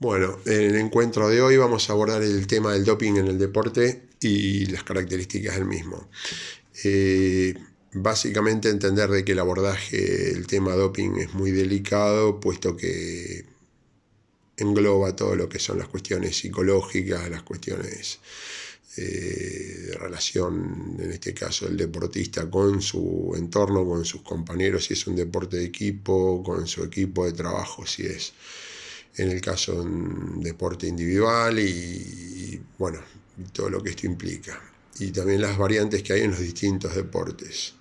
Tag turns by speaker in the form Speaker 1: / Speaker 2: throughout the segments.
Speaker 1: Bueno, en el encuentro de hoy vamos a abordar el tema del doping en el deporte y las características del mismo. Básicamente entender de que el abordaje del tema doping es muy delicado, puesto que engloba todo lo que son las cuestiones psicológicas, las cuestiones de relación, en este caso el deportista con su entorno, con sus compañeros, si es un deporte de equipo, con su equipo de trabajo, si es en el caso un deporte individual y bueno, todo lo que esto implica. Y también las variantes que hay en los distintos deportes.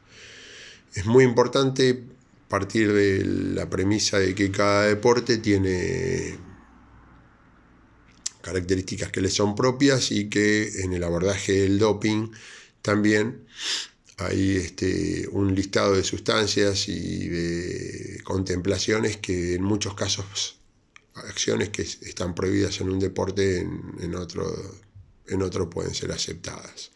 Speaker 1: Es muy importante partir de la premisa de que cada deporte tiene características que le son propias y que en el abordaje del doping también hay un listado de sustancias y de contemplaciones que en muchos casos, acciones que están prohibidas en un deporte, en otro pueden ser aceptadas.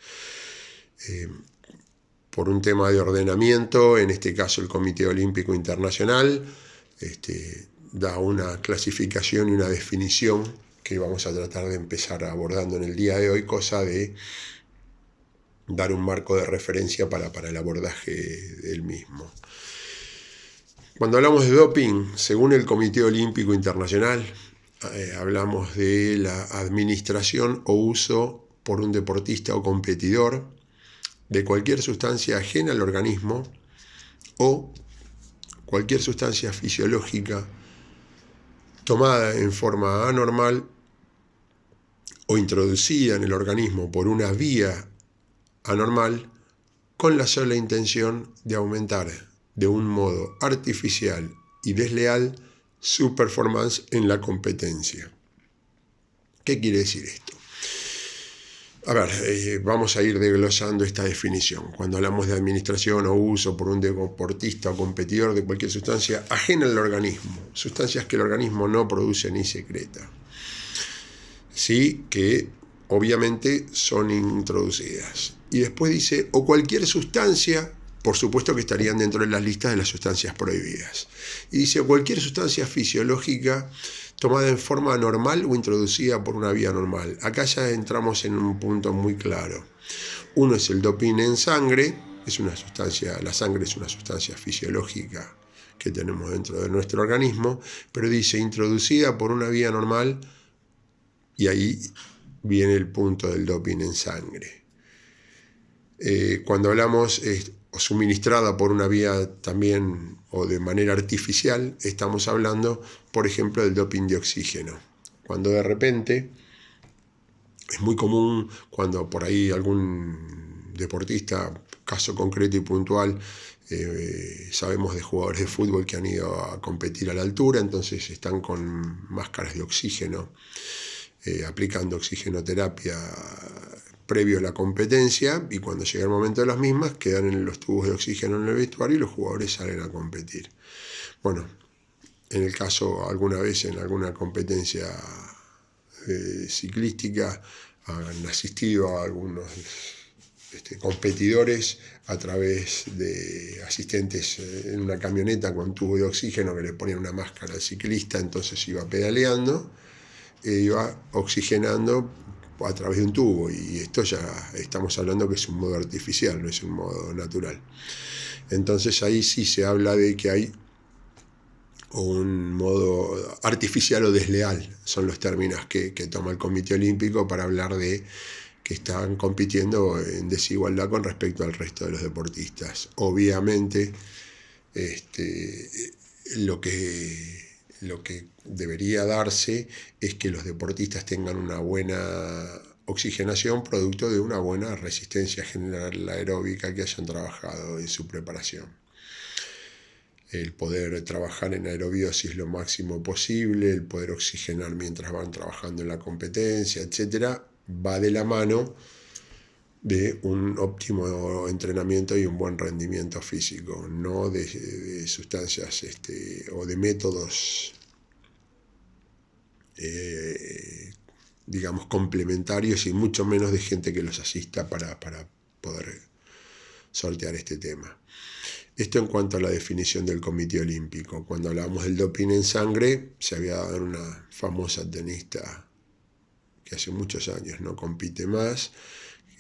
Speaker 1: Por un tema de ordenamiento, en este caso el Comité Olímpico Internacional da una clasificación y una definición que vamos a tratar de empezar abordando en el día de hoy, cosa de dar un marco de referencia para el abordaje del mismo. Cuando hablamos de doping, según el Comité Olímpico Internacional, hablamos de la administración o uso por un deportista o competidor de cualquier sustancia ajena al organismo o cualquier sustancia fisiológica tomada en forma anormal o introducida en el organismo por una vía anormal con la sola intención de aumentar de un modo artificial y desleal su performance en la competencia. ¿Qué quiere decir esto? A ver, vamos a ir desglosando esta definición. Cuando hablamos de administración o uso por un deportista o competidor de cualquier sustancia ajena al organismo, sustancias que el organismo no produce ni secreta, sí, que obviamente son introducidas. Y después dice, o cualquier sustancia, por supuesto que estarían dentro de las listas de las sustancias prohibidas. Y dice, o cualquier sustancia fisiológica tomada en forma normal o introducida por una vía normal. Acá ya entramos en un punto muy claro. Uno es el doping en sangre, es una sustancia, la sangre es una sustancia fisiológica que tenemos dentro de nuestro organismo, pero dice introducida por una vía normal, y ahí viene el punto del doping en sangre. Cuando hablamos o suministrada por una vía también o de manera artificial, estamos hablando, por ejemplo, del doping de oxígeno. Cuando de repente es muy común, cuando por ahí algún deportista, caso concreto y puntual, sabemos de jugadores de fútbol que han ido a competir a la altura, entonces están con máscaras de oxígeno, aplicando oxigenoterapia previo a la competencia, y cuando llega el momento de las mismas quedan en los tubos de oxígeno en el vestuario y los jugadores salen a competir. Bueno, en el caso alguna vez en alguna competencia ciclística han asistido a algunos competidores a través de asistentes en una camioneta con tubo de oxígeno que le ponían una máscara al ciclista, entonces iba pedaleando e iba oxigenando a través de un tubo, y esto ya estamos hablando que es un modo artificial, no es un modo natural. Entonces ahí sí se habla de que hay un modo artificial o desleal, son los términos que toma el Comité Olímpico para hablar de que están compitiendo en desigualdad con respecto al resto de los deportistas. Obviamente lo que debería darse es que los deportistas tengan una buena oxigenación producto de una buena resistencia general aeróbica que hayan trabajado en su preparación. El poder trabajar en aerobiosis lo máximo posible, el poder oxigenar mientras van trabajando en la competencia, etcétera, va de la mano de un óptimo entrenamiento y un buen rendimiento físico, no de sustancias o de métodos digamos complementarios, y mucho menos de gente que los asista para poder sortear este tema. Esto en cuanto a la definición del Comité Olímpico. Cuando hablábamos del doping en sangre, se había dado en una famosa tenista que hace muchos años no compite más,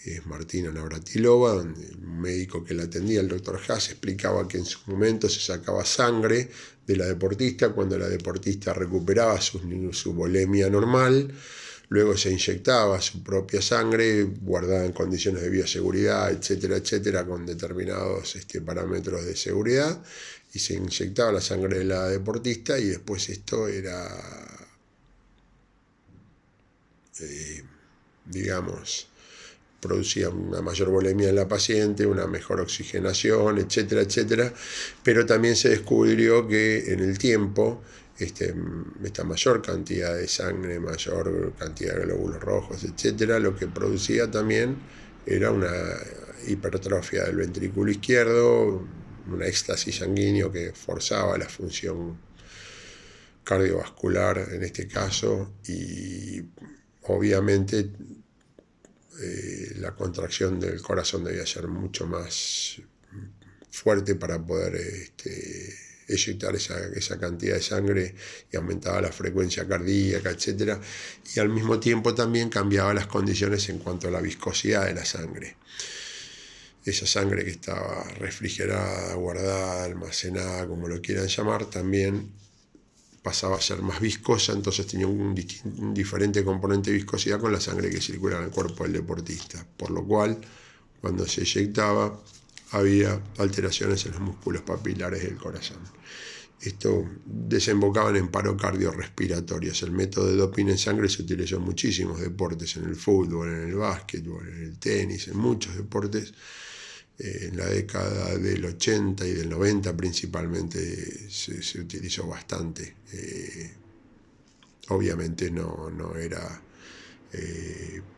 Speaker 1: que es Martina Navratilova, donde el médico que la atendía, el doctor Haas, explicaba que en su momento se sacaba sangre de la deportista cuando la deportista recuperaba su volemia normal. Luego se inyectaba su propia sangre, guardada en condiciones de bioseguridad, etcétera, etcétera, con determinados parámetros de seguridad, y se inyectaba la sangre de la deportista, y después esto era, digamos, producía una mayor volemia en la paciente, una mejor oxigenación, etcétera, etcétera, pero también se descubrió que en el tiempo esta mayor cantidad de sangre, mayor cantidad de glóbulos rojos, etcétera, lo que producía también era una hipertrofia del ventrículo izquierdo, un éxtasis sanguíneo que forzaba la función cardiovascular en este caso, y obviamente la contracción del corazón debía ser mucho más fuerte para poder eyectar esa cantidad de sangre, y aumentaba la frecuencia cardíaca, etc. Y al mismo tiempo también cambiaba las condiciones en cuanto a la viscosidad de la sangre. Esa sangre que estaba refrigerada, guardada, almacenada, como lo quieran llamar, también pasaba a ser más viscosa, entonces tenía un diferente componente de viscosidad con la sangre que circulaba en el cuerpo del deportista, por lo cual cuando se eyectaba había alteraciones en los músculos papilares del corazón. Esto desembocaba en paro cardiorrespiratorios. El método de doping en sangre se utilizó en muchísimos deportes, en el fútbol, en el básquetbol, en el tenis, en muchos deportes. En la década del 80 y del 90 principalmente se utilizó bastante. Obviamente no era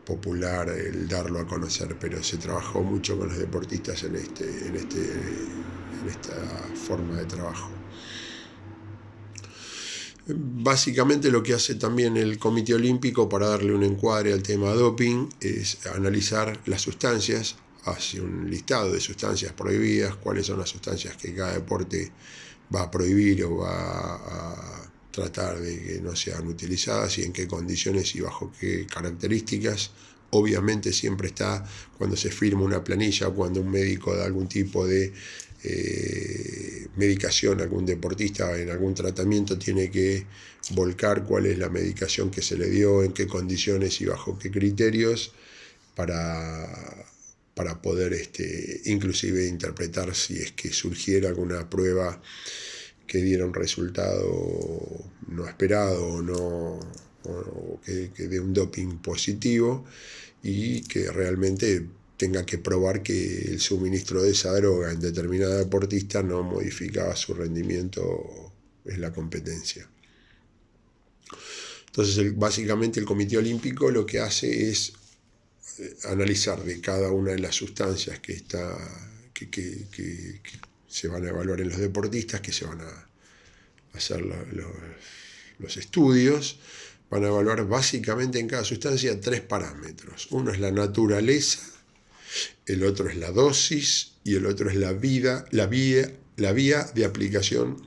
Speaker 1: popular el darlo a conocer, pero se trabajó mucho con los deportistas en esta forma de trabajo. Básicamente lo que hace también el Comité Olímpico para darle un encuadre al tema doping es analizar las sustancias, hace un listado de sustancias prohibidas, cuáles son las sustancias que cada deporte va a prohibir o va a tratar de que no sean utilizadas, y en qué condiciones y bajo qué características. Obviamente siempre está, cuando se firma una planilla o cuando un médico da algún tipo de medicación a algún deportista en algún tratamiento, tiene que volcar cuál es la medicación que se le dio, en qué condiciones y bajo qué criterios, para poder inclusive interpretar si es que surgiera alguna prueba que diera un resultado no esperado o que dé un doping positivo, y que realmente tenga que probar que el suministro de esa droga en determinada deportista no modificaba su rendimiento en la competencia. Entonces, básicamente el Comité Olímpico lo que hace es analizar de cada una de las sustancias que se van a evaluar en los deportistas, que se van a hacer los estudios. Van a evaluar básicamente en cada sustancia 3 parámetros. Uno es la naturaleza, el otro es la dosis y el otro es la vía de aplicación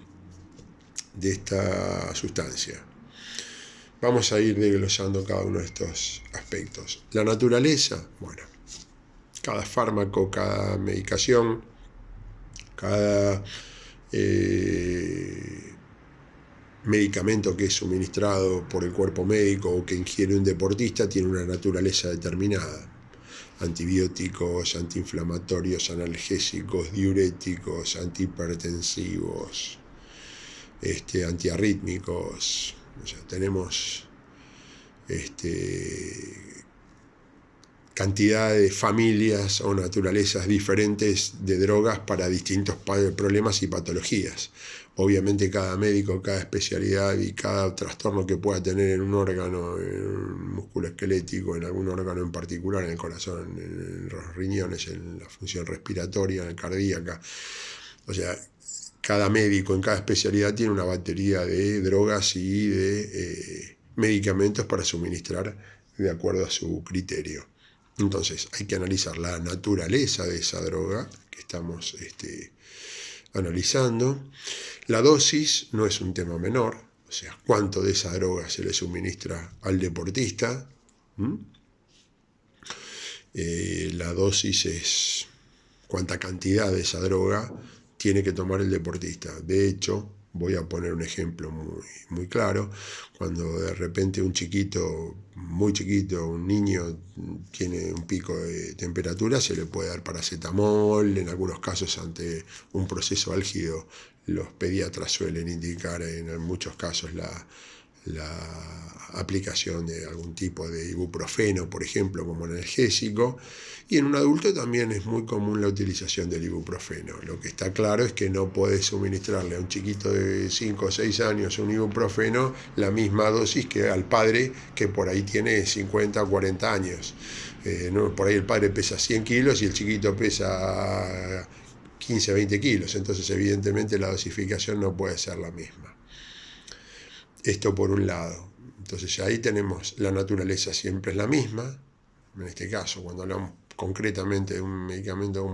Speaker 1: de esta sustancia. Vamos a ir desglosando cada uno de estos aspectos. La naturaleza, bueno, cada fármaco, cada medicación, cada medicamento que es suministrado por el cuerpo médico o que ingiere un deportista tiene una naturaleza determinada. Antibióticos, antiinflamatorios, analgésicos, diuréticos, antihipertensivos, antiarrítmicos. O sea, tenemos cantidad de familias o naturalezas diferentes de drogas para distintos problemas y patologías. Obviamente cada médico, cada especialidad y cada trastorno que pueda tener en un órgano, en un músculo esquelético, en algún órgano en particular, en el corazón, en los riñones, en la función respiratoria, en la cardíaca. O sea, cada médico en cada especialidad tiene una batería de drogas y de medicamentos para suministrar de acuerdo a su criterio. Entonces hay que analizar la naturaleza de esa droga que estamos analizando. La dosis no es un tema menor, o sea, cuánto de esa droga se le suministra al deportista. La dosis es cuánta cantidad de esa droga tiene que tomar el deportista. De hecho, voy a poner un ejemplo muy claro. Cuando de repente un chiquito, muy chiquito, un niño tiene un pico de temperatura, se le puede dar paracetamol. En algunos casos, ante un proceso álgido, los pediatras suelen indicar en muchos casos la aplicación de algún tipo de ibuprofeno, por ejemplo, como analgésico. Y en un adulto también es muy común la utilización del ibuprofeno. Lo que está claro es que no podés suministrarle a un chiquito de 5 o 6 años un ibuprofeno la misma dosis que al padre que por ahí tiene 50 o 40 años. Por ahí el padre pesa 100 kilos y el chiquito pesa 15 o 20 kilos. Entonces, evidentemente, la dosificación no puede ser la misma. Esto por un lado. Entonces ahí tenemos la naturaleza siempre es la misma. En este caso, cuando hablamos concretamente de un medicamento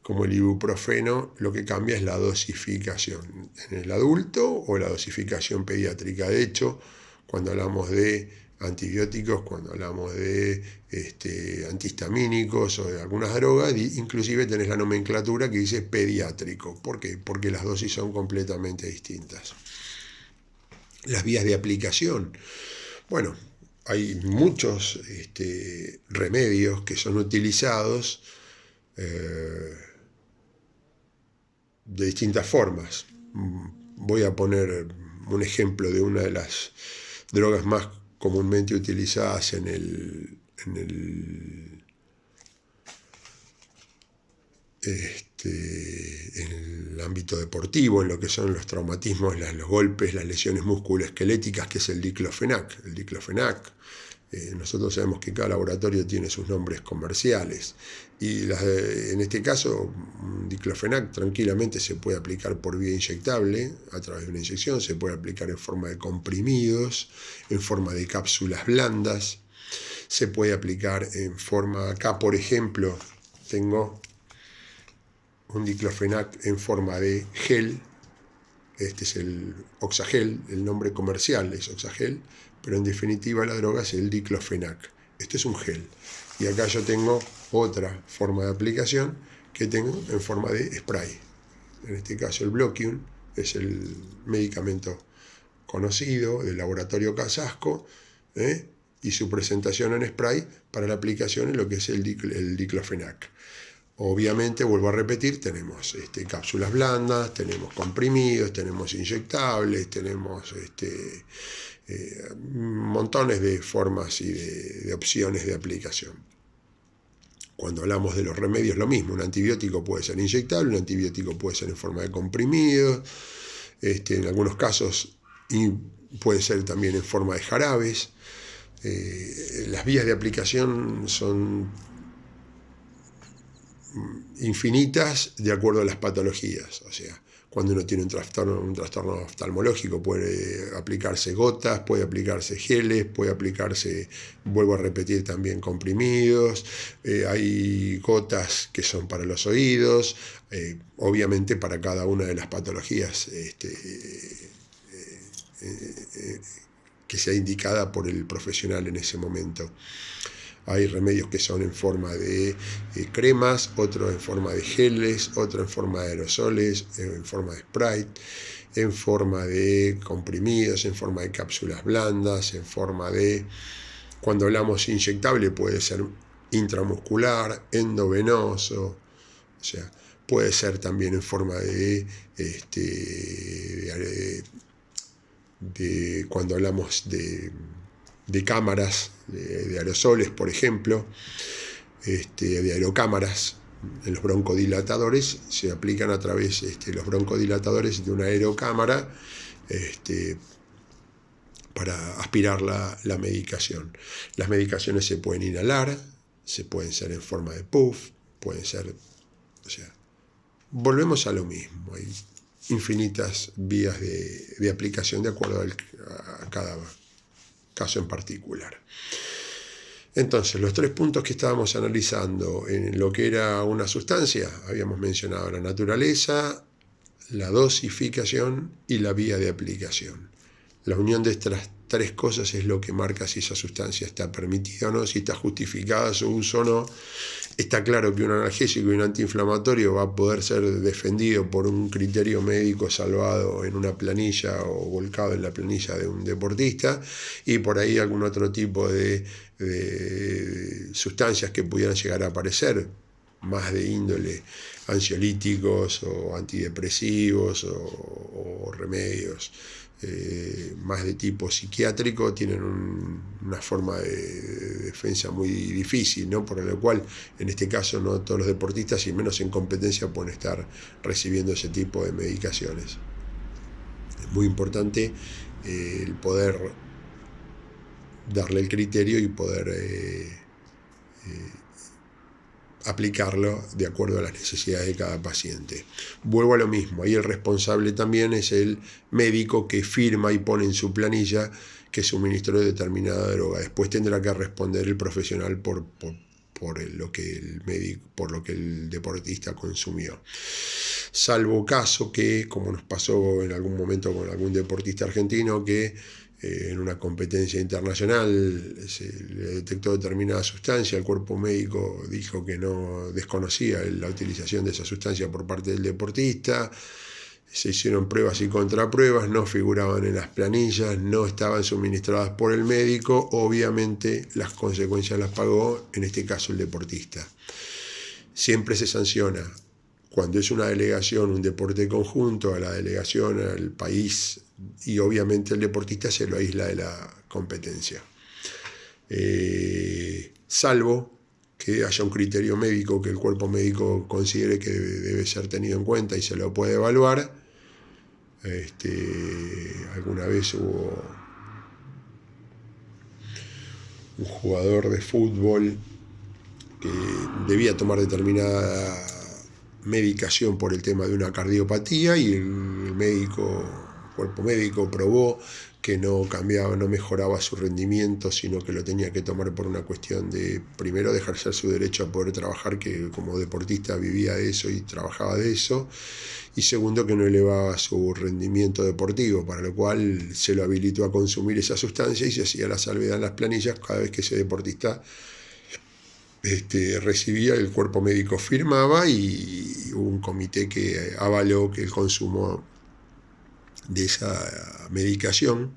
Speaker 1: como el ibuprofeno, lo que cambia es la dosificación en el adulto o la dosificación pediátrica. De hecho, cuando hablamos de antibióticos, cuando hablamos de antihistamínicos o de algunas drogas, inclusive tenés la nomenclatura que dice pediátrico. ¿Por qué? Porque las dosis son completamente distintas. Las vías de aplicación. Bueno, hay muchos remedios que son utilizados de distintas formas. Voy a poner un ejemplo de una de las drogas más comúnmente utilizadas en el ámbito deportivo, en lo que son los traumatismos, los golpes, las lesiones musculoesqueléticas, que es el diclofenac. El diclofenac, nosotros sabemos que cada laboratorio tiene sus nombres comerciales, y en este caso, un diclofenac tranquilamente se puede aplicar por vía inyectable, a través de una inyección, se puede aplicar en forma de comprimidos, en forma de cápsulas blandas, se puede aplicar en forma, acá por ejemplo, tengo un diclofenac en forma de gel. Este es el Oxagel, el nombre comercial es Oxagel, pero en definitiva la droga es el diclofenac. Este es un gel. Y acá yo tengo otra forma de aplicación que tengo en forma de spray. En este caso el Bloquium es el medicamento conocido del laboratorio Casasco, y su presentación en spray para la aplicación en lo que es el diclofenac. Obviamente, vuelvo a repetir, tenemos cápsulas blandas, tenemos comprimidos, tenemos inyectables, tenemos montones de formas y de opciones de aplicación. Cuando hablamos de los remedios, lo mismo, un antibiótico puede ser inyectable, un antibiótico puede ser en forma de comprimidos, en algunos casos puede ser también en forma de jarabes. Las vías de aplicación son infinitas de acuerdo a las patologías. O sea, cuando uno tiene un trastorno oftalmológico, puede aplicarse gotas, puede aplicarse geles, puede aplicarse, vuelvo a repetir, también comprimidos. Hay gotas que son para los oídos. Obviamente, para cada una de las patologías que sea indicada por el profesional en ese momento. Hay remedios que son en forma de cremas, otros en forma de geles, otros en forma de aerosoles, en forma de Sprite, en forma de comprimidos, en forma de cápsulas blandas, en forma de, cuando hablamos inyectable, puede ser intramuscular, endovenoso, o sea, puede ser también en forma de cuando hablamos de cámaras, de aerosoles, por ejemplo, de aerocámaras. En los broncodilatadores se aplican a través los broncodilatadores de una aerocámara para aspirar la medicación. Las medicaciones se pueden inhalar, se pueden ser en forma de puff, pueden ser, o sea, volvemos a lo mismo. Hay infinitas vías de aplicación de acuerdo a cada caso en particular. Entonces, los 3 puntos que estábamos analizando en lo que era una sustancia, habíamos mencionado la naturaleza, la dosificación y la vía de aplicación. La unión de estas 3 cosas es lo que marca si esa sustancia está permitida o no, si está justificada su uso o no. Está claro que un analgésico y un antiinflamatorio va a poder ser defendido por un criterio médico salvado en una planilla o volcado en la planilla de un deportista, y por ahí algún otro tipo de sustancias que pudieran llegar a aparecer, más de índole ansiolíticos o antidepresivos o remedios más de tipo psiquiátrico, tienen una forma de defensa muy difícil, ¿no? Por lo cual, en este caso, no todos los deportistas, y menos en competencia, pueden estar recibiendo ese tipo de medicaciones. Es muy importante el poder darle el criterio y poder aplicarlo de acuerdo a las necesidades de cada paciente. Vuelvo a lo mismo, ahí el responsable también es el médico que firma y pone en su planilla que suministró determinada droga. Después tendrá que responder el profesional por lo que el deportista consumió. Salvo caso que, como nos pasó en algún momento con algún deportista argentino, que en una competencia internacional se le detectó determinada sustancia, el cuerpo médico dijo que no desconocía la utilización de esa sustancia por parte del deportista, se hicieron pruebas y contrapruebas, no figuraban en las planillas, no estaban suministradas por el médico, obviamente las consecuencias las pagó, en este caso, el deportista. Siempre se sanciona cuando es una delegación, un deporte conjunto, a la delegación, al país, y obviamente el deportista se lo aísla de la competencia. Salvo que haya un criterio médico que el cuerpo médico considere que debe ser tenido en cuenta y se lo puede evaluar. Alguna vez hubo un jugador de fútbol que debía tomar determinada medicación por el tema de una cardiopatía, y el cuerpo médico probó que no cambiaba, no mejoraba su rendimiento, sino que lo tenía que tomar por una cuestión de, primero, de ejercer su derecho a poder trabajar, que como deportista vivía de eso y trabajaba de eso, y segundo, que no elevaba su rendimiento deportivo, para lo cual se lo habilitó a consumir esa sustancia y se hacía la salvedad en las planillas cada vez que ese deportista recibía, el cuerpo médico firmaba y hubo un comité que avaló que el consumo de esa medicación,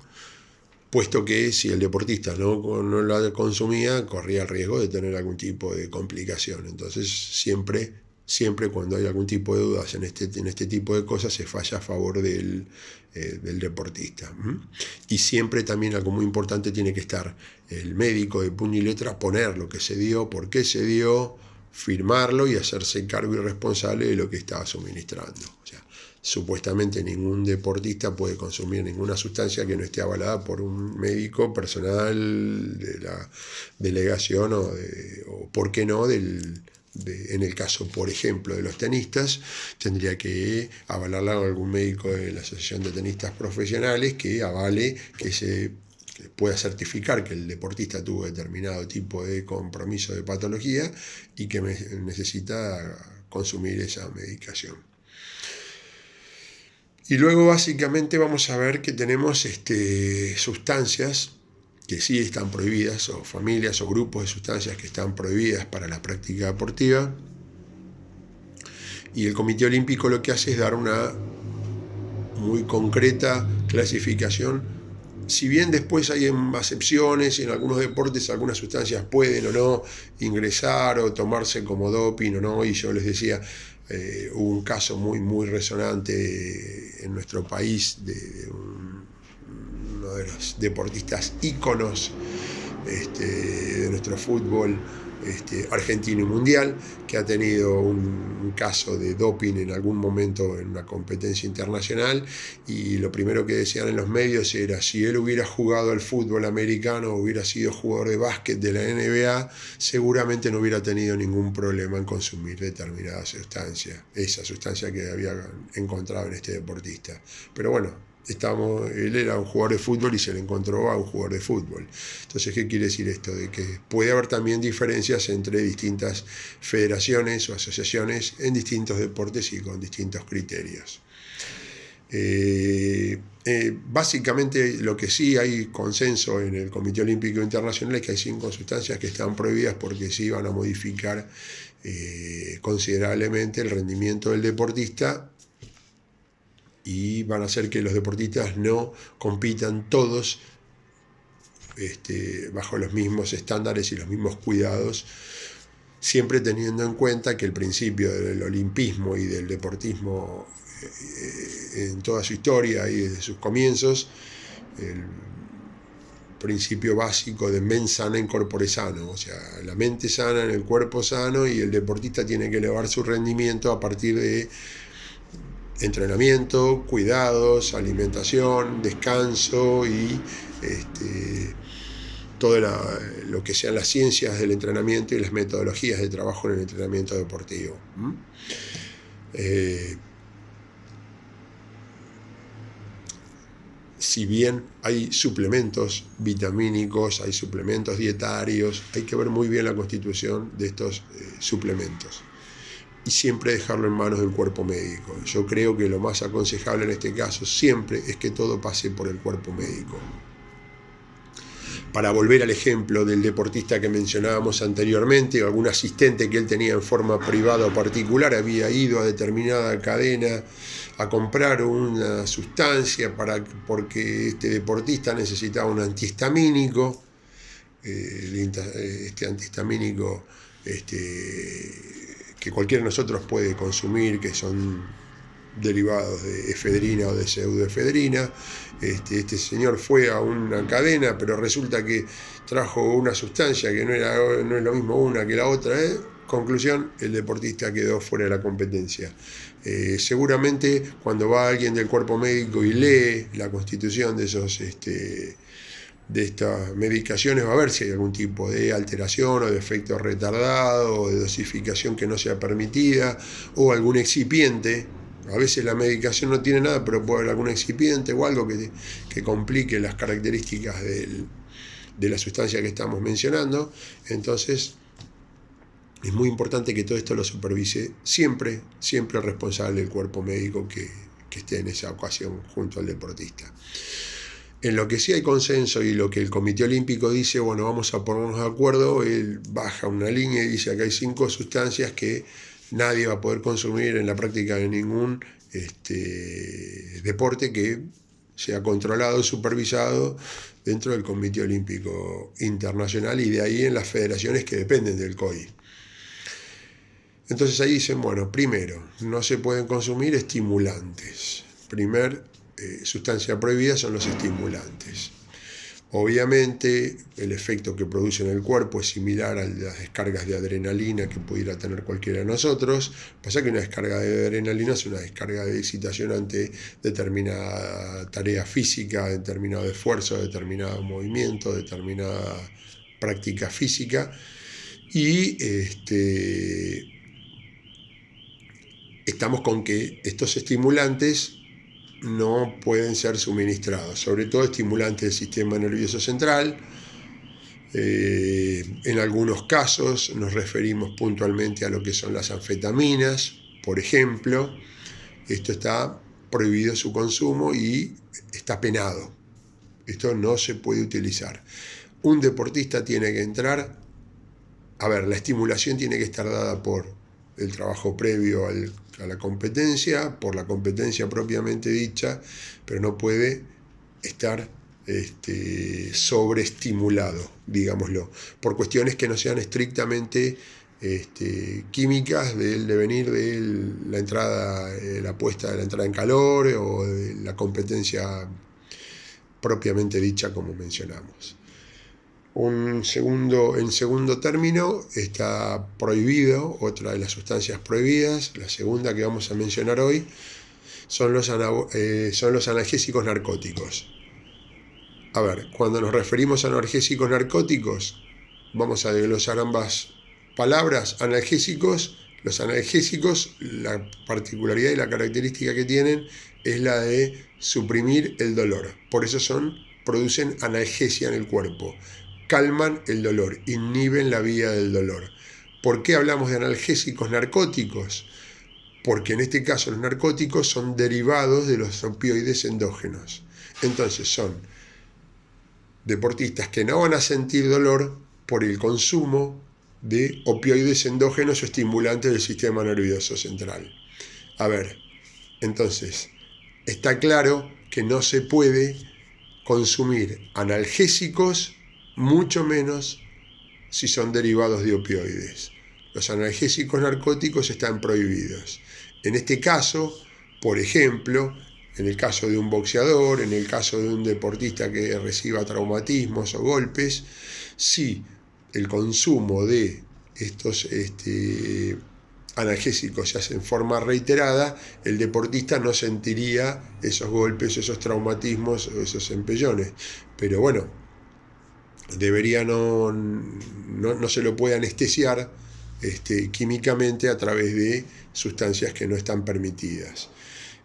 Speaker 1: puesto que si el deportista no la consumía, corría el riesgo de tener algún tipo de complicación. Entonces siempre cuando hay algún tipo de dudas en este tipo de cosas, se falla a favor del deportista. Y siempre también algo muy importante, tiene que estar el médico de puño y letra, poner lo que se dio, por qué se dio, firmarlo y hacerse cargo y responsable de lo que estaba suministrando. O sea, supuestamente ningún deportista puede consumir ninguna sustancia que no esté avalada por un médico personal de la delegación o por qué no, en el caso, por ejemplo, de los tenistas, tendría que avalarla algún médico de la Asociación de Tenistas Profesionales que avale, que se pueda certificar que el deportista tuvo determinado tipo de compromiso de patología y que necesita consumir esa medicación. Y luego básicamente vamos a ver que tenemos sustancias que sí están prohibidas, o familias o grupos de sustancias que están prohibidas para la práctica deportiva. Y el Comité Olímpico lo que hace es dar una muy concreta clasificación. Si bien después hay excepciones, y en algunos deportes algunas sustancias pueden o no ingresar o tomarse como doping o no, y yo les decía, hubo un caso muy resonante en nuestro país de uno de los deportistas íconos de nuestro fútbol argentino y mundial, que ha tenido un caso de doping en algún momento en una competencia internacional, y lo primero que decían en los medios era: si él hubiera jugado al fútbol americano, hubiera sido jugador de básquet de la NBA, seguramente no hubiera tenido ningún problema en consumir determinada sustancia, esa sustancia que había encontrado en este deportista. Pero bueno, él era un jugador de fútbol y se le encontró a un jugador de fútbol. Entonces, ¿qué quiere decir esto? De que puede haber también diferencias entre distintas federaciones o asociaciones en distintos deportes y con distintos criterios. Básicamente lo que sí hay consenso en el Comité Olímpico Internacional es que hay 5 sustancias que están prohibidas porque sí van a modificar considerablemente el rendimiento del deportista y van a hacer que los deportistas no compitan todos bajo los mismos estándares y los mismos cuidados, siempre teniendo en cuenta que el principio del olimpismo y del deportismo en toda su historia y desde sus comienzos, el principio básico de mens sana in corpore sano, o sea, la mente sana en el cuerpo sano, y el deportista tiene que elevar su rendimiento a partir de entrenamiento, cuidados, alimentación, descanso y todo lo que sean las ciencias del entrenamiento y las metodologías de trabajo en el entrenamiento deportivo. Si bien hay suplementos vitamínicos, hay suplementos dietarios, hay que ver muy bien la constitución de estos suplementos y siempre dejarlo en manos del cuerpo médico. Yo creo que lo más aconsejable en este caso siempre es que todo pase por el cuerpo médico. Para volver al ejemplo del deportista que mencionábamos anteriormente, algún asistente que él tenía en forma privada o particular había ido a determinada cadena a comprar una sustancia porque este deportista necesitaba un antihistamínico. Este antihistamínico que cualquiera de nosotros puede consumir, que son derivados de efedrina o de pseudoefedrina. Este señor fue a una cadena, pero resulta que trajo una sustancia que no es lo mismo una que la otra. Conclusión, el deportista quedó fuera de la competencia. Seguramente cuando va alguien del cuerpo médico y lee la constitución de estas medicaciones, va a ver si hay algún tipo de alteración o de efecto retardado o de dosificación que no sea permitida o algún excipiente. A veces la medicación no tiene nada, pero puede haber algún excipiente o algo que complique las características de la sustancia que estamos mencionando. Entonces, es muy importante que todo esto lo supervise siempre el responsable del cuerpo médico que esté en esa ocasión junto al deportista. En lo que sí hay consenso y lo que el Comité Olímpico dice, bueno, vamos a ponernos de acuerdo, él baja una línea y dice que hay 5 sustancias que nadie va a poder consumir en la práctica de ningún deporte que sea controlado, supervisado dentro del Comité Olímpico Internacional y de ahí en las federaciones que dependen del COI. Entonces ahí dicen, bueno, primero, no se pueden consumir estimulantes. Sustancia prohibida son los estimulantes. Obviamente el efecto que produce en el cuerpo es similar a las descargas de adrenalina que pudiera tener cualquiera de nosotros. Pasa que una descarga de adrenalina es una descarga de excitación ante determinada tarea física, determinado esfuerzo, determinado movimiento, determinada práctica física. Y estamos con que estos estimulantes no pueden ser suministrados, sobre todo estimulantes del sistema nervioso central. En algunos casos nos referimos puntualmente a lo que son las anfetaminas, por ejemplo. Esto está prohibido su consumo y está penado. Esto no se puede utilizar. Un deportista tiene que entrar, la estimulación tiene que estar dada por el trabajo previo a la competencia, por la competencia propiamente dicha, pero no puede estar sobreestimulado, digámoslo, por cuestiones que no sean estrictamente químicas del devenir de la entrada, la puesta de la entrada en calor o de la competencia propiamente dicha, como mencionamos. En segundo término está prohibido, otra de las sustancias prohibidas, la segunda que vamos a mencionar hoy, son los analgésicos narcóticos. Cuando nos referimos a analgésicos narcóticos, vamos a desglosar ambas palabras. Los analgésicos, la particularidad y la característica que tienen es la de suprimir el dolor. Por eso producen analgesia en el cuerpo, calman el dolor, inhiben la vía del dolor. ¿Por qué hablamos de analgésicos narcóticos? Porque en este caso los narcóticos son derivados de los opioides endógenos. Entonces son deportistas que no van a sentir dolor por el consumo de opioides endógenos o estimulantes del sistema nervioso central. A ver, entonces, está claro que no se puede consumir analgésicos, mucho menos si son derivados de opioides. Los analgésicos narcóticos están prohibidos. En este caso, por ejemplo, en el caso de un boxeador, en el caso de un deportista que reciba traumatismos o golpes, si el consumo de estos analgésicos se hace en forma reiterada, el deportista no sentiría esos golpes, esos traumatismos o esos empellones. Pero bueno, debería no se lo puede anestesiar químicamente a través de sustancias que no están permitidas.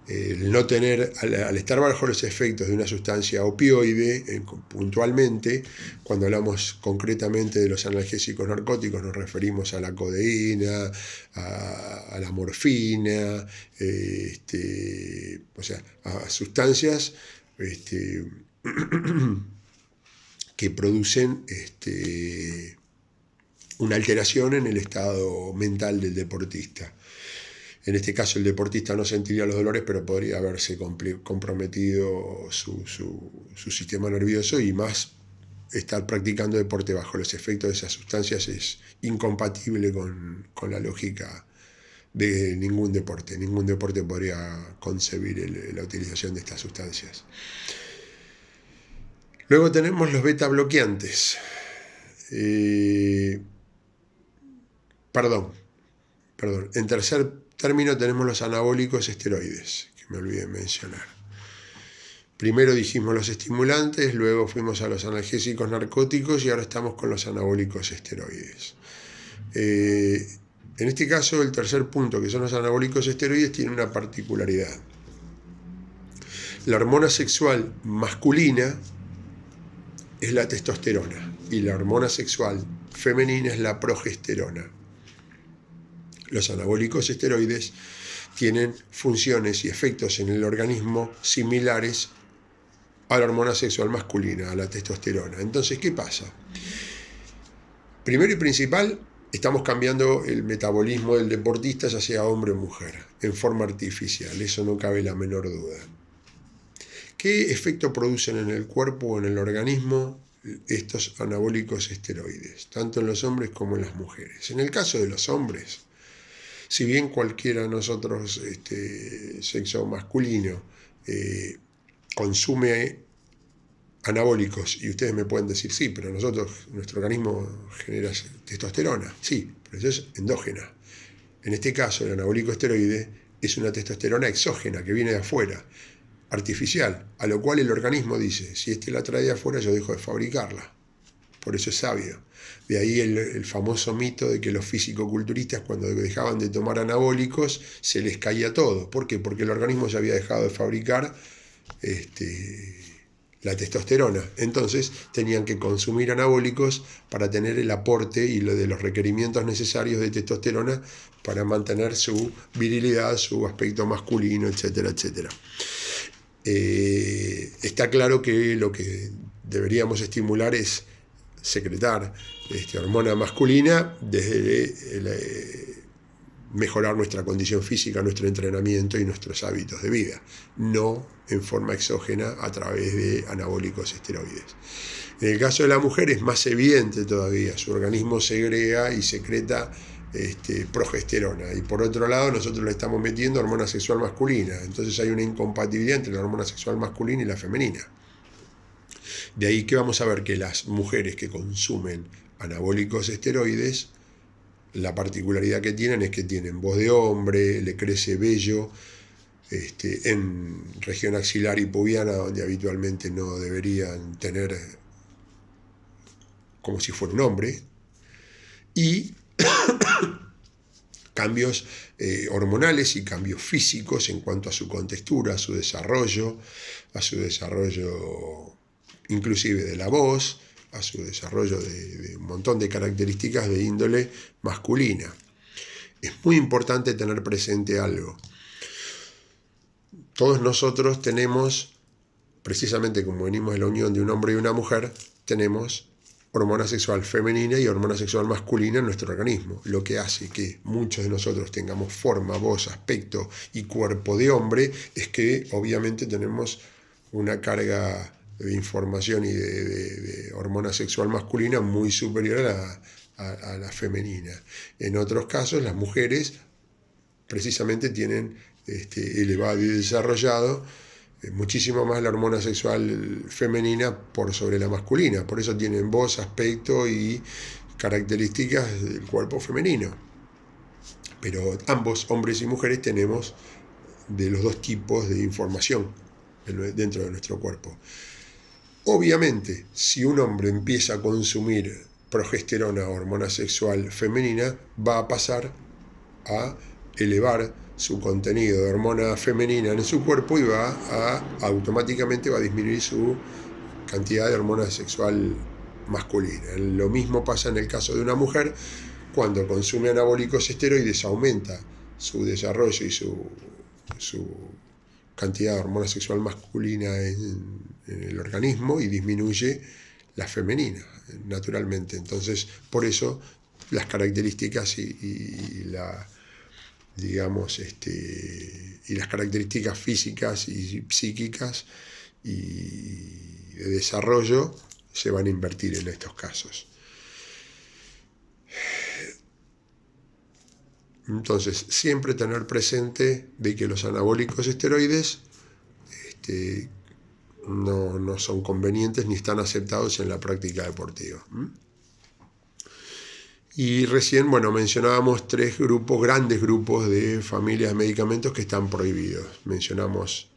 Speaker 1: El no tener, al estar bajo los efectos de una sustancia opioide, puntualmente, cuando hablamos concretamente de los analgésicos narcóticos, nos referimos a la codeína, a la morfina, o sea, a sustancias que producen una alteración en el estado mental del deportista. En este caso el deportista no sentiría los dolores, pero podría haberse comprometido su sistema nervioso, y más estar practicando deporte bajo los efectos de esas sustancias es incompatible con la lógica de ningún deporte. Ningún deporte podría concebir la utilización de estas sustancias. Luego tenemos los beta bloqueantes. En tercer término tenemos los anabólicos esteroides, que me olvidé de mencionar. Primero dijimos los estimulantes, luego fuimos a los analgésicos narcóticos y ahora estamos con los anabólicos esteroides. En este caso, el tercer punto, que son los anabólicos esteroides, tiene una particularidad. La hormona sexual masculina es la testosterona y la hormona sexual femenina es la progesterona. Los anabólicos esteroides tienen funciones y efectos en el organismo similares a la hormona sexual masculina, a la testosterona. Entonces, ¿qué pasa? Primero y principal, estamos cambiando el metabolismo del deportista, ya sea hombre o mujer, en forma artificial. Eso no cabe la menor duda. ¿Qué efecto producen en el cuerpo o en el organismo estos anabólicos esteroides, tanto en los hombres como en las mujeres? En el caso de los hombres, si bien cualquiera de nosotros, sexo masculino, consume anabólicos, y ustedes me pueden decir, sí, pero nuestro organismo genera testosterona. Sí, pero eso es endógena. En este caso, el anabólico esteroide es una testosterona exógena que viene de afuera, artificial, a lo cual el organismo dice, si la trae de afuera, yo dejo de fabricarla. Por eso es sabio. De ahí el famoso mito de que los fisicoculturistas, cuando dejaban de tomar anabólicos, se les caía todo. ¿Por qué? Porque el organismo ya había dejado de fabricar la testosterona. Entonces tenían que consumir anabólicos para tener el aporte y lo de los requerimientos necesarios de testosterona para mantener su virilidad, su aspecto masculino, etcétera, etcétera. Está claro que lo que deberíamos estimular es secretar hormona masculina desde mejorar nuestra condición física, nuestro entrenamiento y nuestros hábitos de vida, no en forma exógena a través de anabólicos esteroides. En el caso de la mujer es más evidente todavía, su organismo segrega y secreta progesterona, y por otro lado nosotros le estamos metiendo hormona sexual masculina, entonces hay una incompatibilidad entre la hormona sexual masculina y la femenina. De ahí que vamos a ver que las mujeres que consumen anabólicos esteroides, la particularidad que tienen es que tienen voz de hombre, le crece vello en región axilar y pubiana, donde habitualmente no deberían tener, como si fuera un hombre, y cambios hormonales y cambios físicos en cuanto a su contextura, a su desarrollo inclusive de la voz, a su desarrollo de un montón de características de índole masculina. Es muy importante tener presente algo. Todos nosotros tenemos, precisamente como venimos de la unión de un hombre y una mujer, tenemos hormona sexual femenina y hormona sexual masculina en nuestro organismo, lo que hace que muchos de nosotros tengamos forma, voz, aspecto y cuerpo de hombre, es que obviamente tenemos una carga de información y de hormona sexual masculina muy superior a la femenina. En otros casos, las mujeres precisamente tienen elevado y desarrollado muchísimo más la hormona sexual femenina por sobre la masculina. Por eso tienen voz, aspecto y características del cuerpo femenino. Pero ambos, hombres y mujeres, tenemos de los dos tipos de información dentro de nuestro cuerpo. Obviamente, si un hombre empieza a consumir progesterona, hormona sexual femenina, va a pasar a elevar su contenido de hormona femenina en su cuerpo y automáticamente va a disminuir su cantidad de hormona sexual masculina. Lo mismo pasa en el caso de una mujer. Cuando consume anabólicos esteroides, aumenta su desarrollo y su cantidad de hormona sexual masculina en el organismo y disminuye la femenina, naturalmente. Entonces, por eso las características y las características físicas y psíquicas y de desarrollo se van a invertir en estos casos. Entonces, siempre tener presente de que los anabólicos esteroides no son convenientes ni están aceptados en la práctica deportiva. Y recién, mencionábamos tres grandes grupos de familias de medicamentos que están prohibidos. Mencionamos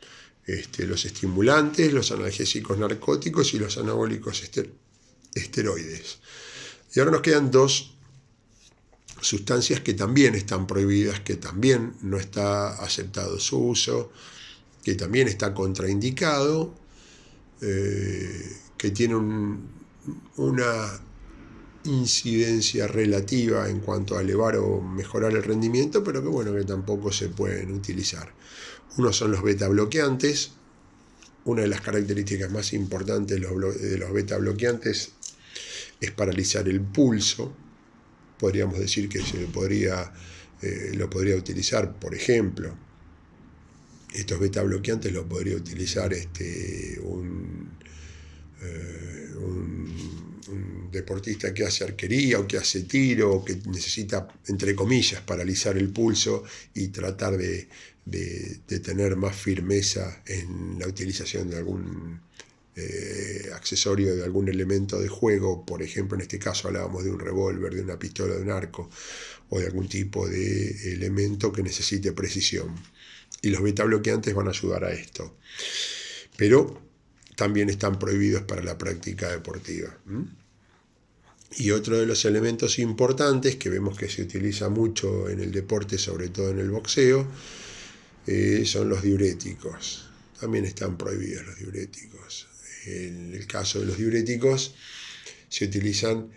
Speaker 1: los estimulantes, los analgésicos narcóticos y los anabólicos esteroides. Y ahora nos quedan dos sustancias que también están prohibidas, que también no está aceptado su uso, que también está contraindicado, que tienen una incidencia relativa en cuanto a elevar o mejorar el rendimiento, pero que tampoco se pueden utilizar. Uno son los beta bloqueantes. Una de las características más importantes de los beta bloqueantes es paralizar el pulso. Podríamos decir que lo podría utilizar, por ejemplo, estos beta bloqueantes lo podría utilizar un deportista que hace arquería o que hace tiro o que necesita, entre comillas, paralizar el pulso y tratar de tener más firmeza en la utilización de algún accesorio, de algún elemento de juego. Por ejemplo, en este caso hablábamos de un revólver, de una pistola, de un arco o de algún tipo de elemento que necesite precisión. Y los beta bloqueantes van a ayudar a esto. Pero también están prohibidos para la práctica deportiva. Y otro de los elementos importantes que vemos que se utiliza mucho en el deporte, sobre todo en el boxeo, son los diuréticos. También están prohibidos los diuréticos. En el caso de los diuréticos se utilizan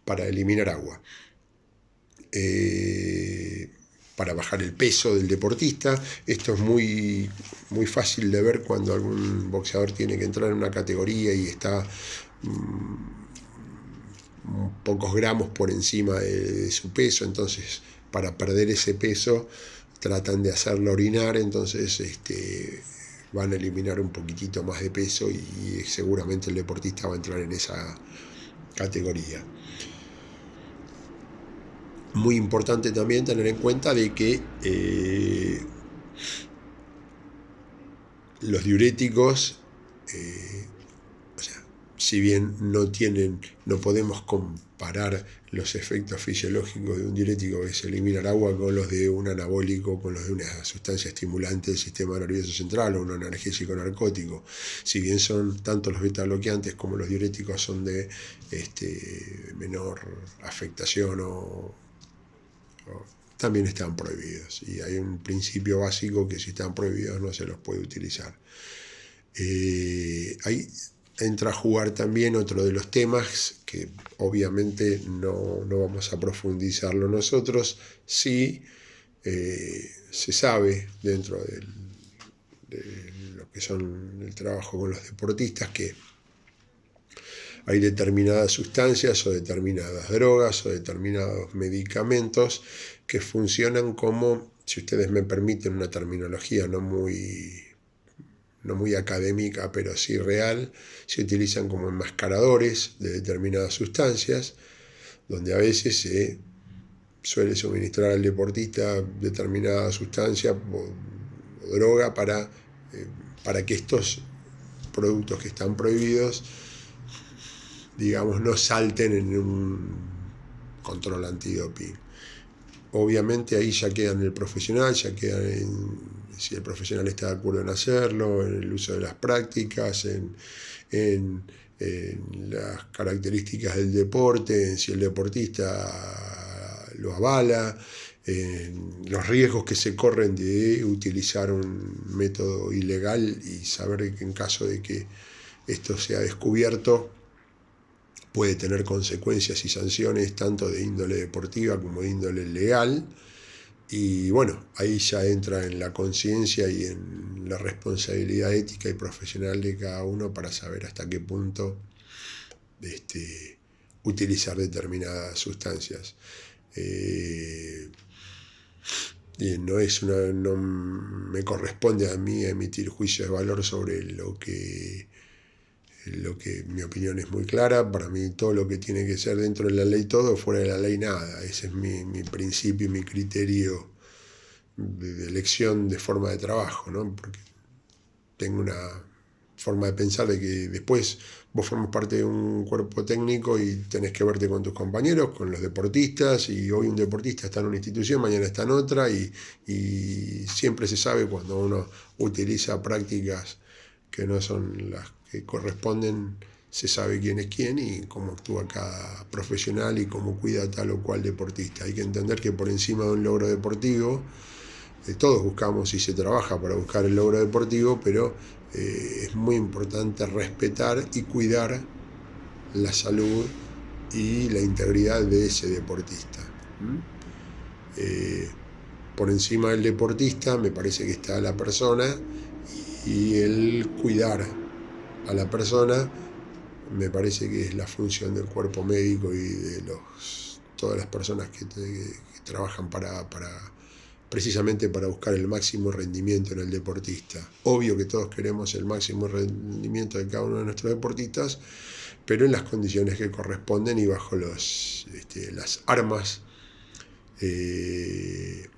Speaker 1: para eliminar agua. Para bajar el peso del deportista. Esto es muy, muy fácil de ver cuando algún boxeador tiene que entrar en una categoría y está pocos gramos por encima de su peso. Entonces, para perder ese peso tratan de hacerlo orinar, entonces van a eliminar un poquitito más de peso y seguramente el deportista va a entrar en esa categoría. Muy importante también tener en cuenta de que los diuréticos, si bien no podemos comparar los efectos fisiológicos de un diurético, que es eliminar agua, con los de un anabólico, con los de una sustancia estimulante del sistema nervioso central o un analgésico narcótico. Si bien son tanto los beta-bloqueantes como los diuréticos son de menor afectación también están prohibidos. Y hay un principio básico que si están prohibidos no se los puede utilizar. Ahí entra a jugar también otro de los temas que obviamente no vamos a profundizarlo nosotros. Sí, se sabe dentro de lo que son el trabajo con los deportistas que hay determinadas sustancias o determinadas drogas o determinados medicamentos que funcionan como, si ustedes me permiten una terminología no muy académica, pero sí real, se utilizan como enmascaradores de determinadas sustancias, donde a veces se suele suministrar al deportista determinada sustancia o droga para que estos productos que están prohibidos, digamos, no salten en un control antidoping. Obviamente ahí ya queda en el profesional, ya queda si el profesional está de acuerdo en hacerlo, en el uso de las prácticas, en las características del deporte, en si el deportista lo avala, en los riesgos que se corren de utilizar un método ilegal y saber que en caso de que esto sea descubierto puede tener consecuencias y sanciones tanto de índole deportiva como de índole legal. Y bueno, ahí ya entra en la conciencia y en la responsabilidad ética y profesional de cada uno para saber hasta qué punto utilizar determinadas sustancias. Y no me corresponde a mí emitir juicios de valor sobre lo que mi opinión es muy clara. Para mí todo lo que tiene que ser dentro de la ley todo, fuera de la ley nada. Ese es mi principio y mi criterio de elección de forma de trabajo, ¿no? Porque tengo una forma de pensar de que después vos formas parte de un cuerpo técnico y tenés que verte con tus compañeros, con los deportistas, y hoy un deportista está en una institución, mañana está en otra, y siempre se sabe cuando uno utiliza prácticas que no son las que corresponden, se sabe quién es quién y cómo actúa cada profesional y cómo cuida a tal o cual deportista. Hay que entender que por encima de un logro deportivo, todos buscamos y se trabaja para buscar el logro deportivo, pero es muy importante respetar y cuidar la salud y la integridad de ese deportista. Por encima del deportista me parece que está la persona, y el cuidar a la persona me parece que es la función del cuerpo médico y de todas las personas que trabajan precisamente para buscar el máximo rendimiento en el deportista. Obvio que todos queremos el máximo rendimiento de cada uno de nuestros deportistas, pero en las condiciones que corresponden y bajo las armas que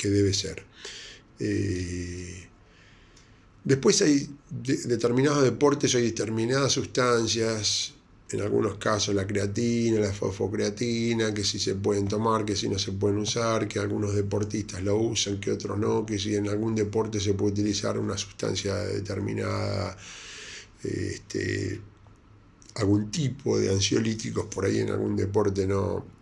Speaker 1: debe ser. Después hay determinados deportes, hay determinadas sustancias, en algunos casos la creatina, la fosfocreatina, que si se pueden tomar, que si no se pueden usar, que algunos deportistas lo usan, que otros no, que si en algún deporte se puede utilizar una sustancia determinada, algún tipo de ansiolíticos por ahí en algún deporte no,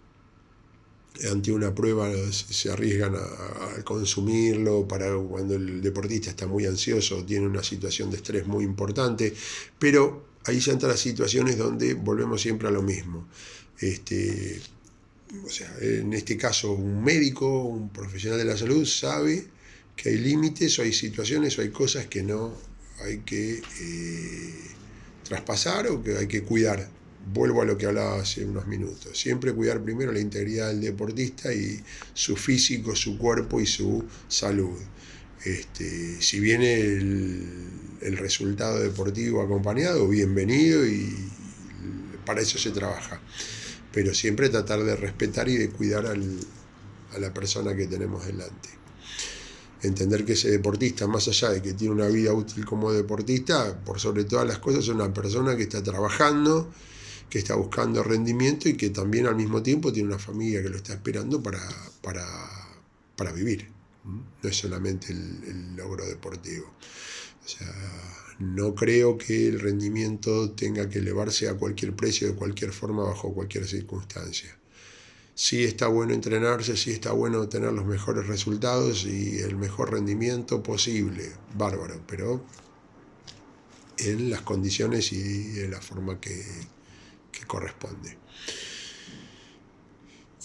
Speaker 1: ante una prueba se arriesgan a consumirlo para cuando el deportista está muy ansioso, tiene una situación de estrés muy importante, pero ahí se entran las situaciones donde volvemos siempre a lo mismo. O sea, en este caso un médico, un profesional de la salud sabe que hay límites o hay situaciones o hay cosas que no hay que traspasar o que hay que cuidar. Vuelvo a lo que hablaba hace unos minutos. Siempre cuidar primero la integridad del deportista y su físico, su cuerpo y su salud. Si viene el resultado deportivo acompañado, bienvenido, y para eso se trabaja. Pero siempre tratar de respetar y de cuidar a la persona que tenemos delante. entender que ese deportista, más allá de que tiene una vida útil como deportista, por sobre todas las cosas es una persona que está trabajando, que está buscando rendimiento y que también al mismo tiempo tiene una familia que lo está esperando para vivir. No es solamente el logro deportivo. O sea, no creo que el rendimiento tenga que elevarse a cualquier precio, de cualquier forma, bajo cualquier circunstancia. Sí está bueno entrenarse, sí está bueno tener los mejores resultados y el mejor rendimiento posible, bárbaro, pero en las condiciones y en la forma que corresponde.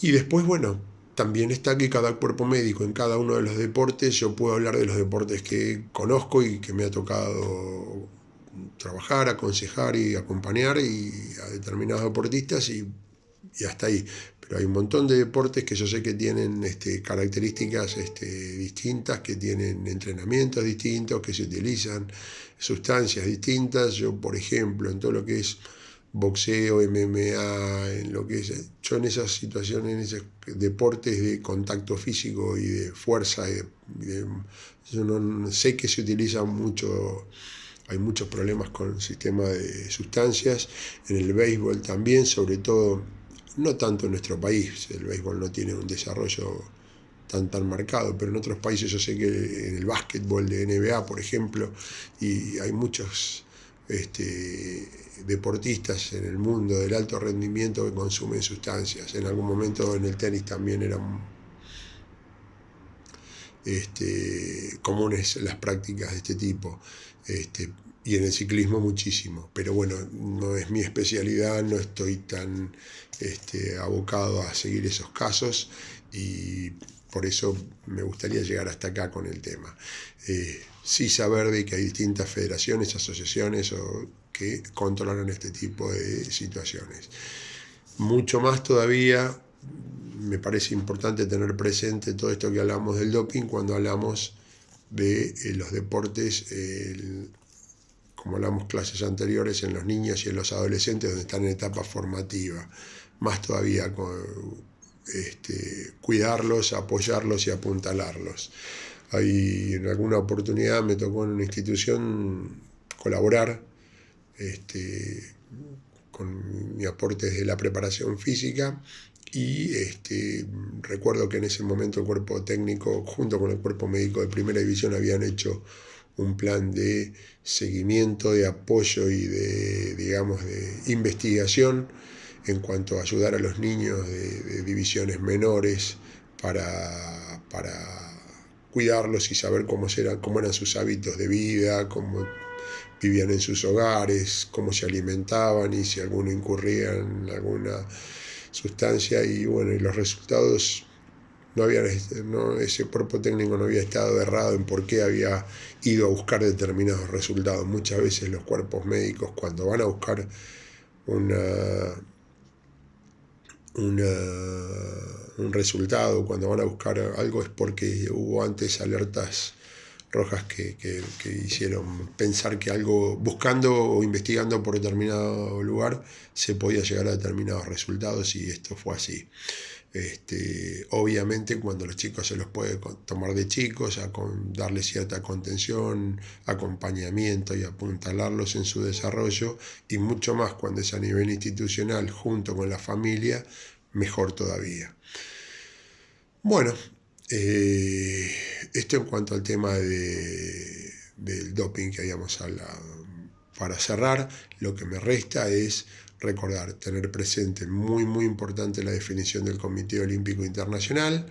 Speaker 1: Y después, bueno, también está que cada cuerpo médico en cada uno de los deportes, yo puedo hablar de los deportes que conozco y que me ha tocado trabajar, aconsejar y acompañar y a determinados deportistas y hasta ahí. Pero hay un montón de deportes que yo sé que tienen características distintas, que tienen entrenamientos distintos, que se utilizan sustancias distintas. Yo, por ejemplo, en todo lo que es boxeo, MMA, en lo que es, yo en esas situaciones, en esos deportes de contacto físico y de fuerza, yo no sé que se utiliza mucho. Hay muchos problemas con el sistema de sustancias, en el béisbol también, sobre todo, no tanto en nuestro país, el béisbol no tiene un desarrollo tan marcado, pero en otros países yo sé que en el básquetbol de NBA, por ejemplo, y hay muchos deportistas en el mundo del alto rendimiento que consumen sustancias. En algún momento en el tenis también eran comunes las prácticas de este tipo, y en el ciclismo muchísimo, pero bueno, no es mi especialidad, no estoy tan abocado a seguir esos casos y por eso me gustaría llegar hasta acá con el tema. Sí saber de que hay distintas federaciones, asociaciones que controlan este tipo de situaciones. Mucho más todavía me parece importante tener presente todo esto que hablamos del doping cuando hablamos de los deportes, como hablamos clases anteriores, en los niños y en los adolescentes donde están en etapa formativa. Más todavía cuidarlos, apoyarlos y apuntalarlos. En alguna oportunidad me tocó en una institución colaborar con mi aporte desde la preparación física y recuerdo que en ese momento el cuerpo técnico junto con el cuerpo médico de primera división habían hecho un plan de seguimiento, de apoyo y de investigación en cuanto a ayudar a los niños de divisiones menores para cuidarlos y saber cómo eran sus hábitos de vida, cómo vivían en sus hogares, cómo se alimentaban y si alguno incurría en alguna sustancia. Y bueno, y los resultados ese cuerpo técnico no había estado errado en por qué había ido a buscar determinados resultados. Muchas veces los cuerpos médicos cuando van a buscar un resultado, cuando van a buscar algo es porque hubo antes alertas rojas que hicieron pensar que algo, buscando o investigando por determinado lugar, se podía llegar a determinados resultados y esto fue así. Obviamente cuando los chicos se los puede tomar de chicos, darles cierta contención, acompañamiento y apuntalarlos en su desarrollo, y mucho más cuando es a nivel institucional junto con la familia, mejor todavía. Bueno, esto en cuanto al tema del doping que habíamos hablado. Para cerrar, lo que me resta es recordar, tener presente, muy importante, la definición del Comité Olímpico Internacional,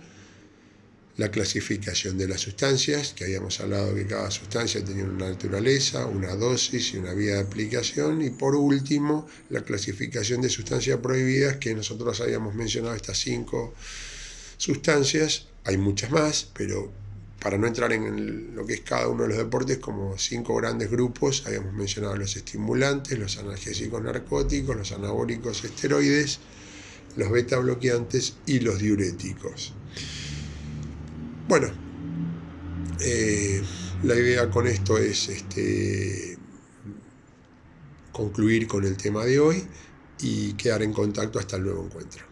Speaker 1: la clasificación de las sustancias, que habíamos hablado que cada sustancia tenía una naturaleza, una dosis y una vía de aplicación, y por último, la clasificación de sustancias prohibidas, que nosotros habíamos mencionado estas 5 sustancias. Hay muchas más, pero para no entrar en lo que es cada uno de los deportes, como 5 grandes grupos, habíamos mencionado los estimulantes, los analgésicos narcóticos, los anabólicos esteroides, los beta bloqueantes y los diuréticos. Bueno, la idea con esto es concluir con el tema de hoy y quedar en contacto hasta el nuevo encuentro.